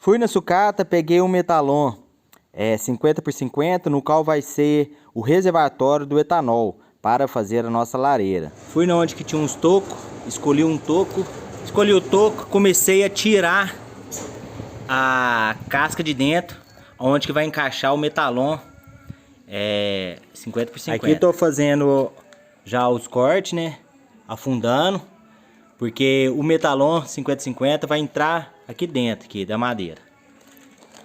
Fui na sucata, peguei um metalon 50x50, no qual vai ser o reservatório do etanol para fazer a nossa lareira. Fui na onde que tinha uns tocos, escolhi um toco, escolhi o toco, comecei a tirar a casca de dentro, onde que vai encaixar o metalon 50x50. Aqui estou fazendo já os cortes, né? Afundando, porque o metalon 50x50 vai entrar aqui dentro aqui da madeira.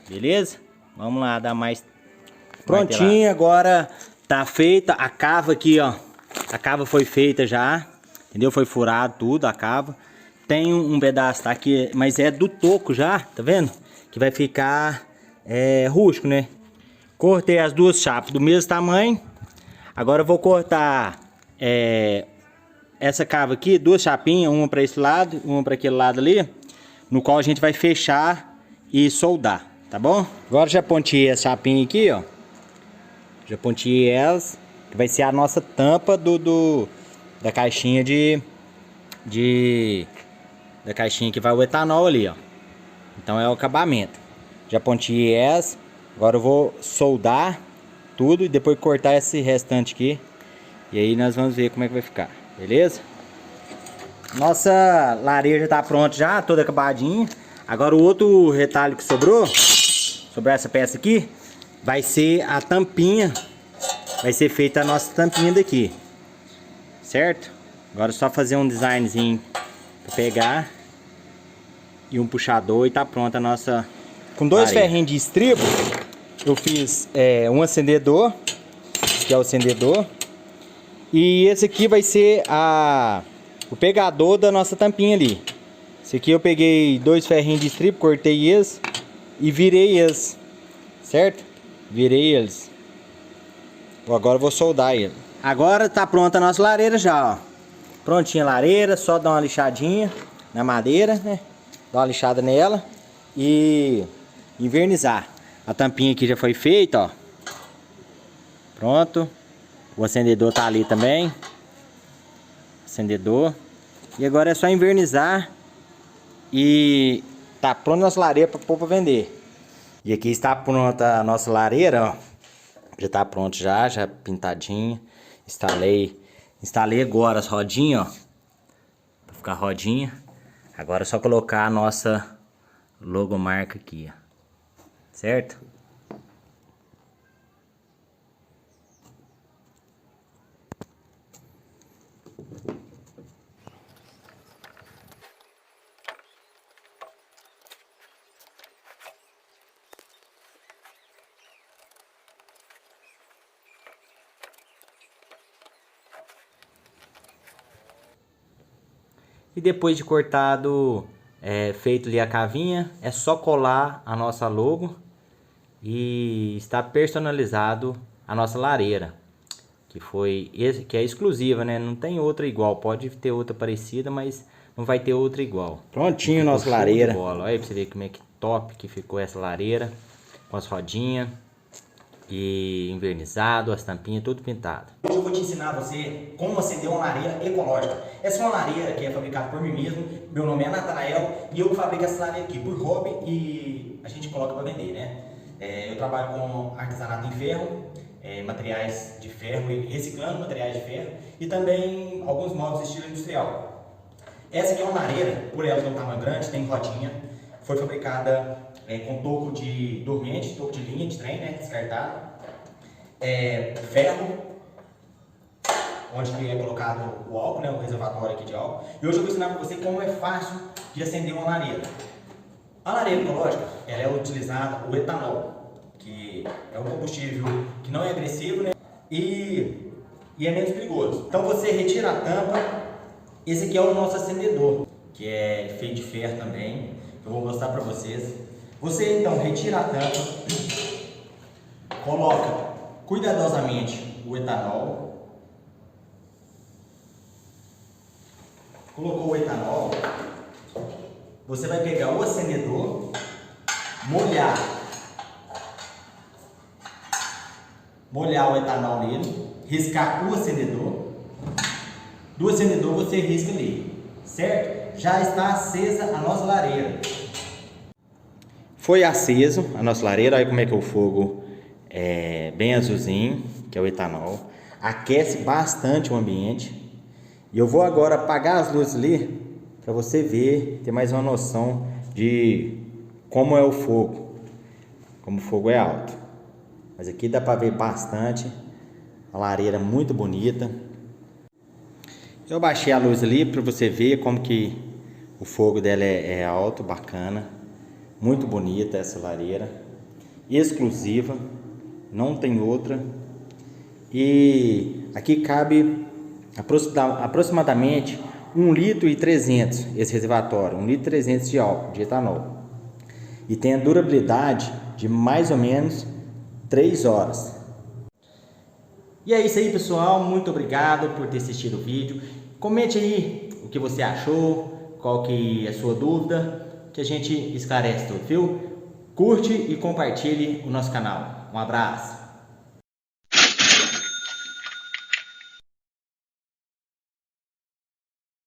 Beleza? Vamos lá, dar mais prontinho. Agora tá feita a cava aqui, ó. A cava foi feita já, entendeu? Foi furado tudo, a cava. Tem um pedaço, tá aqui, mas é do toco já, tá vendo? Que vai ficar rústico, né? Cortei as duas chapas do mesmo tamanho. Agora eu vou cortar essa cava aqui, duas chapinhas, uma para esse lado, uma para aquele lado ali, no qual a gente vai fechar e soldar, tá bom? Agora já ponteei essa chapinha aqui, ó. Já ponteei elas, que vai ser a nossa tampa da caixinha da caixinha que vai o etanol ali, ó. Então é o acabamento. Já ponteei essa. Agora eu vou soldar tudo e depois cortar esse restante aqui. E aí nós vamos ver como é que vai ficar, beleza? Nossa lareira já tá pronta já, toda acabadinha. Agora o outro retalho que sobrou, sobre essa peça aqui, vai ser a tampinha. Vai ser feita a nossa tampinha daqui, certo? Agora é só fazer um designzinho pra pegar e um puxador e tá pronta a nossa. Com dois ferrinhos de estribo, eu fiz um acendedor, que é o acendedor, e esse aqui vai ser o pegador da nossa tampinha ali. Esse aqui eu peguei dois ferrinhos de estribo, cortei eles e virei eles, certo? Virei eles. Agora eu vou soldar ele. Agora tá pronta a nossa lareira já, ó. Prontinha a lareira, só dar uma lixadinha na madeira, né? Dar uma lixada nela e invernizar. A tampinha aqui já foi feita, ó. Pronto. O acendedor tá ali também. Acendedor. E agora é só invernizar e tá pronta a nossa lareira para pôr para vender. E aqui está pronta a nossa lareira, ó. Já tá pronto já pintadinho. Instalei agora as rodinhas, ó. Pra ficar rodinha. Agora é só colocar a nossa logomarca aqui, ó. Certo? E depois de cortado, feito ali a cavinha, é só colar a nossa logo e está personalizado a nossa lareira, que é exclusiva, né? Não tem outra igual, pode ter outra parecida, mas não vai ter outra igual. Prontinho nossa lareira. Olha aí pra você ver como é que top que ficou essa lareira, com as rodinhas e invernizado, as tampinhas, tudo pintado. Hoje eu vou te ensinar você como acender uma lareira ecológica. Essa é uma lareira que é fabricada por mim mesmo. Meu nome é Natanael e eu fabrico essa lareira aqui por hobby e a gente coloca para vender, né? Eu trabalho com artesanato em ferro, materiais de ferro, reciclando materiais de ferro e também alguns moldes estilo industrial. Essa aqui é uma lareira, por ela ter um tamanho grande, tem rodinha, foi fabricada com toco de dormente, toco de linha de trem, né, descartado, ferro, onde é colocado o álcool, né, o reservatório aqui de álcool. E hoje eu vou ensinar para você como é fácil de acender uma lareira. A lareira ecológica, ela é utilizada o etanol, que é um combustível que não é agressivo, né, e é menos perigoso. Então você retira a tampa. Esse aqui é o nosso acendedor, que é feito de ferro também. Eu vou mostrar para vocês. Você então retira a tampa, coloca cuidadosamente o etanol, colocou o etanol, você vai pegar o acendedor, molhar o etanol nele, riscar o acendedor, do acendedor você risca ali, certo? Já está acesa a nossa lareira. Foi aceso a nossa lareira, olha como é que é o fogo é bem azulzinho, que é o etanol. Aquece bastante o ambiente. E eu vou agora apagar as luzes ali para você ver, ter mais uma noção de como é o fogo, como o fogo é alto. Mas aqui dá para ver bastante, a lareira muito bonita. Eu baixei a luz ali para você ver como que o fogo dela é alto, bacana, muito bonita essa lareira, exclusiva, não tem outra. E aqui cabe aproximadamente 1,3 litro esse reservatório, 1,3 litro de álcool, de etanol. E tem a durabilidade de mais ou menos 3 horas. E é isso aí, pessoal, muito obrigado por ter assistido o vídeo. Comente aí o que você achou, qual que é a sua dúvida, que a gente esclarece tudo, viu? Curte e compartilhe o nosso canal. Um abraço!